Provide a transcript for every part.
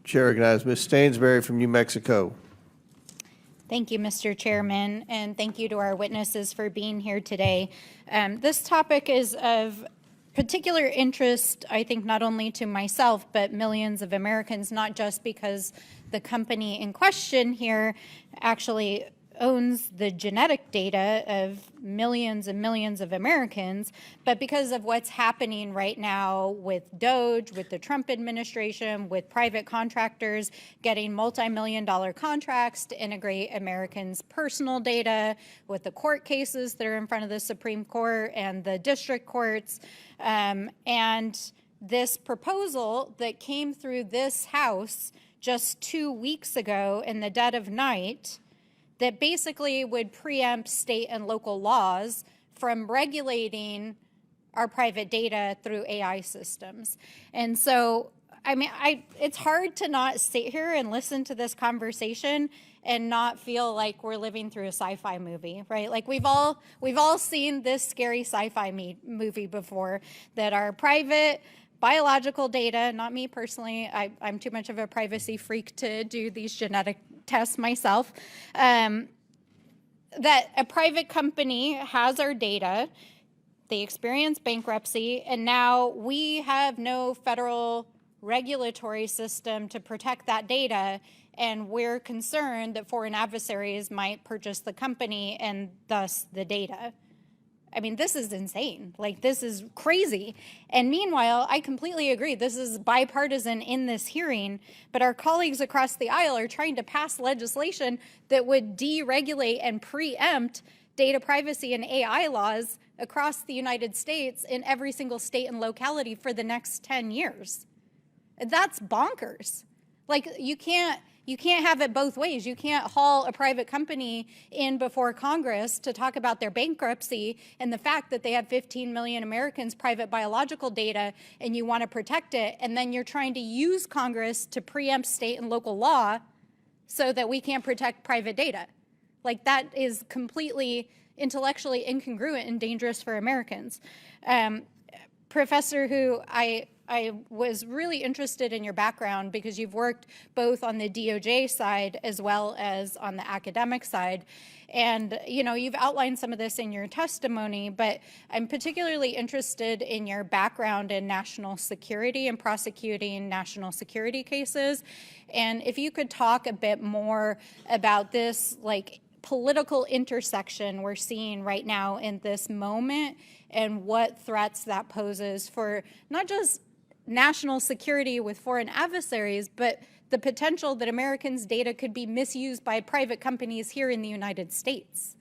Chair recognizes Ms. Stansbury from New Mexico. Thank you, Mr. Chairman, and thank you to our witnesses for being here today. This topic is of particular interest, I think, not only to myself, but millions of Americans, not just because the company in question here actually owns the genetic data of millions and millions of Americans, but because of what's happening right now with DOGE, with the Trump administration, with private contractors getting multi-million-dollar contracts to integrate Americans' personal data, with the court cases that are in front of the Supreme Court and the district courts, and this proposal that came through this House just 2 weeks ago in the dead of night that basically would preempt state and local laws from regulating our private data through AI systems. And so, I mean, it's hard to not sit here and listen to this conversation and not feel like we're living through a sci-fi movie, right? Like we've all seen this scary sci-fi movie before, that our private biological data, not me personally, I'm too much of a privacy freak to do these genetic tests myself, that a private company has our data, they experience bankruptcy, and now we have no federal regulatory system to protect that data, and we're concerned that foreign adversaries might purchase the company and thus the data. I mean, this is insane. Like, this is crazy. And meanwhile, I completely agree. This is bipartisan in this hearing, but our colleagues across the aisle are trying to pass legislation that would deregulate and preempt data privacy and AI laws across the United States in every single state and locality for the next 10 years. That's bonkers. Like, you can't have it both ways. You can't haul a private company in before Congress to talk about their bankruptcy and the fact that they have 15 million Americans' private biological data, and you want to protect it, and then you're trying to use Congress to preempt state and local law so that we can't protect private data. Like, that is completely intellectually incongruent and dangerous for Americans. Professor Hu, I was really interested in your background because you've worked both on the DOJ side as well as on the academic side. And, you know, you've outlined some of this in your testimony, but I'm particularly interested in your background in national security and prosecuting national security cases. And if you could talk a bit more about this, like, political intersection we're seeing right now in this moment and what threats that poses for not just national security with foreign adversaries, but the potential that Americans' data could be misused by private companies here in the United States.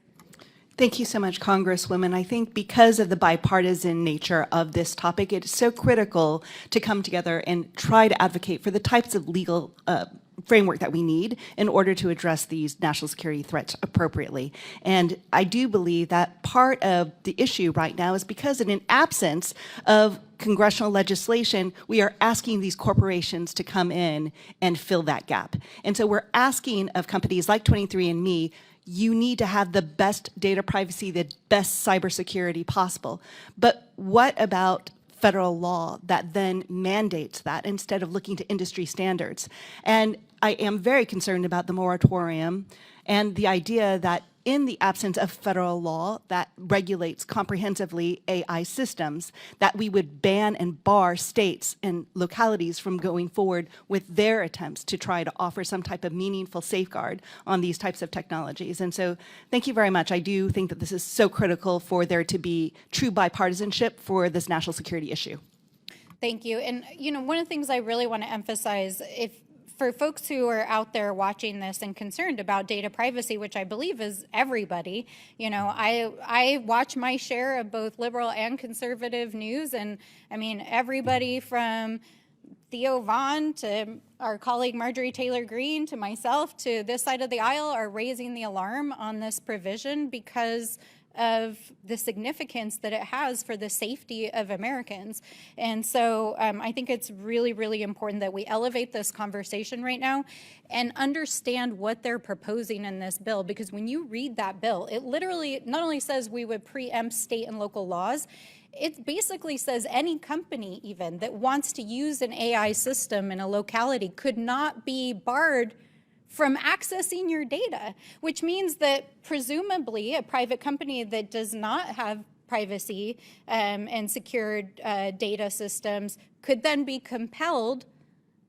Thank you so much, Congresswoman. I think because of the bipartisan nature of this topic, it is so critical to come together and try to advocate for the types of legal framework that we need in order to address these national security threats appropriately. And I do believe that part of the issue right now is because in an absence of congressional legislation, we are asking these corporations to come in and fill that gap. And so we're asking of companies like 23andMe, you need to have the best data privacy, the best cybersecurity possible. But what about federal law that then mandates that instead of looking to industry standards? And I am very concerned about the moratorium and the idea that in the absence of federal law that regulates comprehensively AI systems, that we would ban and bar states and localities from going forward with their attempts to try to offer some type of meaningful safeguard on these types of technologies. And so thank you very much. I do think that this is so critical for there to be true bipartisanship for this national security issue. Thank you. And, you know, one of the things I really want to emphasize, for folks who are out there watching this and concerned about data privacy, which I believe is everybody, you know, I watch my share of both liberal and conservative news, and I mean, everybody from Theo Vaughn to our colleague Marjorie Taylor Greene to myself to this side of the aisle are raising the alarm on this provision because of the significance that it has for the safety of Americans. And so I think it's really, really important that we elevate this conversation right now and understand what they're proposing in this bill, because when you read that bill, it literally not only says we would preempt state and local laws, it basically says any company even that wants to use an AI system in a locality could not be barred from accessing your data, which means that presumably a private company that does not have privacy and secured data systems could then be compelled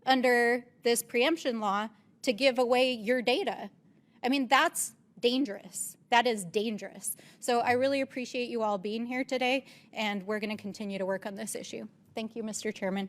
under this preemption law to give away your data. I mean, that's dangerous. That is dangerous. So I really appreciate you all being here today, and we're going to continue to work on this issue. Thank you, Mr. Chairman.